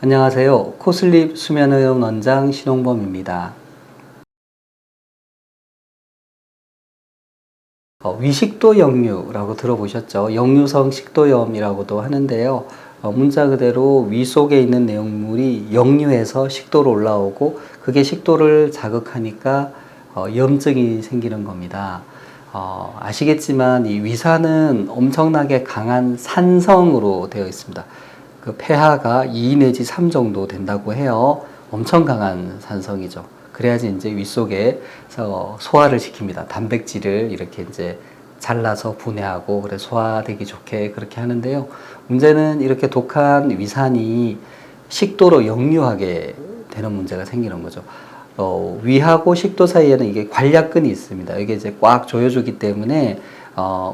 안녕하세요. 코슬립 수면의원 원장 신홍범입니다. 위식도 역류라고 들어보셨죠? 역류성 식도염이라고도 하는데요. 문자 그대로 위 속에 있는 내용물이 역류해서 식도로 올라오고 그게 식도를 자극하니까 염증이 생기는 겁니다. 아시겠지만 이 위산은 엄청나게 강한 산성으로 되어 있습니다. 그 pH가 2 내지 3 정도 된다고 해요. 엄청 강한 산성이죠. 그래야지 이제 위 속에서 소화를 시킵니다. 단백질을 이렇게 이제 잘라서 분해하고 그래 소화되기 좋게 그렇게 하는데요. 문제는 이렇게 독한 위산이 식도로 역류하게 되는 문제가 생기는 거죠. 위하고 식도 사이에는 이게 관략근이 있습니다. 이게 이제 꽉 조여주기 때문에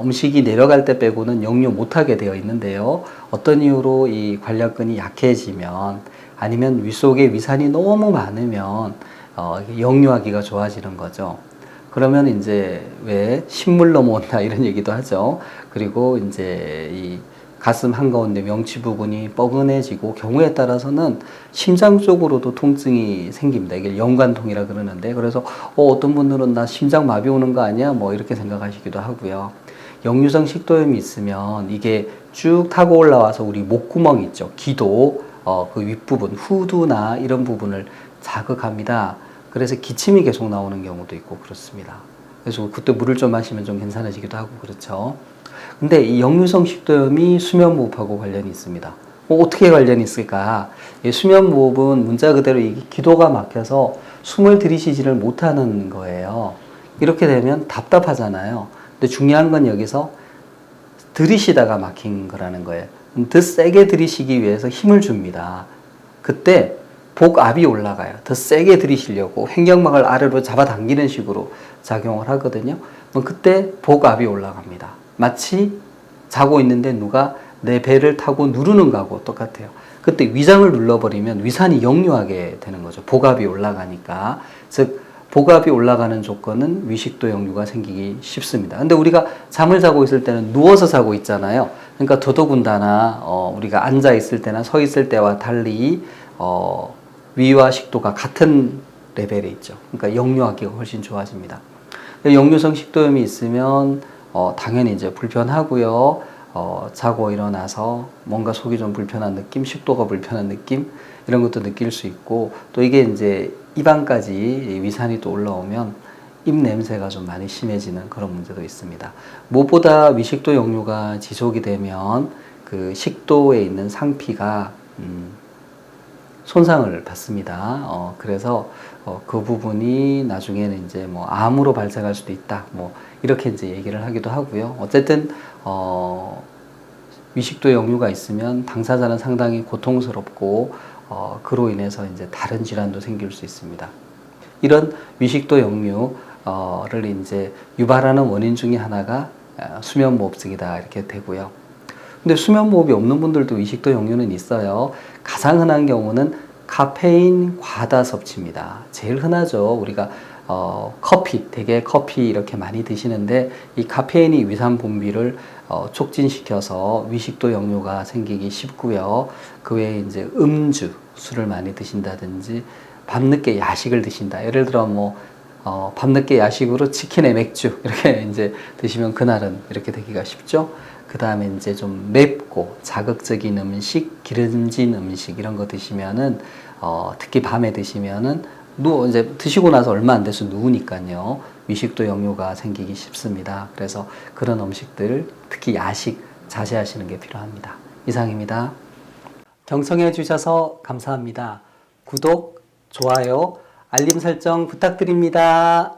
음식이 내려갈 때 빼고는 역류 못하게 되어 있는데요. 어떤 이유로 이 관략근이 약해지면 아니면 위 속에 위산이 너무 많으면 역류하기가 좋아지는 거죠. 그러면 이제 왜 신물 넘어온다 이런 얘기도 하죠. 그리고 이제 이 가슴 한가운데 명치 부분이 뻐근해지고 경우에 따라서는 심장 쪽으로도 통증이 생깁니다. 이게 연관통이라 그러는데 그래서 어떤 분들은 나 심장 마비 오는 거 아니야? 뭐 이렇게 생각하시기도 하고요. 역류성 식도염이 있으면 이게 쭉 타고 올라와서 우리 목구멍 있죠. 기도 그 윗부분 후두나 이런 부분을 자극합니다. 그래서 기침이 계속 나오는 경우도 있고 그렇습니다. 그래서 그때 물을 좀 마시면 좀 괜찮아지기도 하고 그렇죠. 근데 이 역류성 식도염이 수면무호흡하고 관련이 있습니다. 어떻게 관련이 있을까? 수면무호흡은 문자 그대로 이 기도가 막혀서 숨을 들이쉬지를 못하는 거예요. 이렇게 되면 답답하잖아요. 근데 중요한 건 여기서 들이쉬다가 막힌 거라는 거예요. 더 세게 들이쉬기 위해서 힘을 줍니다. 그때 복압이 올라가요. 더 세게 들이쉬려고 횡격막을 아래로 잡아당기는 식으로 작용을 하거든요. 그때 복압이 올라갑니다. 마치 자고 있는데 누가 내 배를 타고 누르는 거하고 똑같아요. 그때 위장을 눌러버리면 위산이 역류하게 되는 거죠. 복압이 올라가니까. 즉 복압이 올라가는 조건은 위식도 역류가 생기기 쉽습니다. 근데 우리가 잠을 자고 있을 때는 누워서 자고 있잖아요. 그러니까 더더군다나 우리가 앉아 있을 때나 서 있을 때와 달리 위와 식도가 같은 레벨에 있죠. 그러니까 역류하기가 훨씬 좋아집니다. 역류성 식도염이 있으면 당연히 이제 불편하고요. 자고 일어나서 뭔가 속이 좀 불편한 느낌, 식도가 불편한 느낌 이런 것도 느낄 수 있고 또 이게 이제 입안까지 위산이 또 올라오면 입 냄새가 좀 많이 심해지는 그런 문제도 있습니다. 무엇보다 위식도 역류가 지속이 되면 그 식도에 있는 상피가 손상을 받습니다. 그래서 그 부분이 나중에는 이제 뭐 암으로 발생할 수도 있다. 뭐 이렇게 이제 얘기를 하기도 하고요. 어쨌든 위식도 역류가 있으면 당사자는 상당히 고통스럽고 그로 인해서 이제 다른 질환도 생길 수 있습니다. 이런 위식도 역류를 이제 유발하는 원인 중에 하나가 수면무호흡증이다 이렇게 되고요. 근데 수면무호흡이 없는 분들도 위식도 역류는 있어요. 가장 흔한 경우는 카페인 과다 섭취입니다. 제일 흔하죠. 우리가 커피, 되게 커피 이렇게 많이 드시는데 이 카페인이 위산 분비를 촉진시켜서 위식도 역류가 생기기 쉽고요. 그 외에 이제 음주, 술을 많이 드신다든지 밤늦게 야식을 드신다. 예를 들어 뭐 밤늦게 야식으로 치킨에 맥주 이렇게 이제 드시면 그날은 이렇게 되기가 쉽죠. 그 다음에 이제 좀 맵고 자극적인 음식, 기름진 음식 이런 거 드시면은 특히 밤에 드시면은 이제 드시고 나서 얼마 안 돼서 누우니까요. 위식도 역류가 생기기 쉽습니다. 그래서 그런 음식들, 특히 야식 자제하시는 게 필요합니다. 이상입니다. 경청해 주셔서 감사합니다. 구독, 좋아요, 알림 설정 부탁드립니다.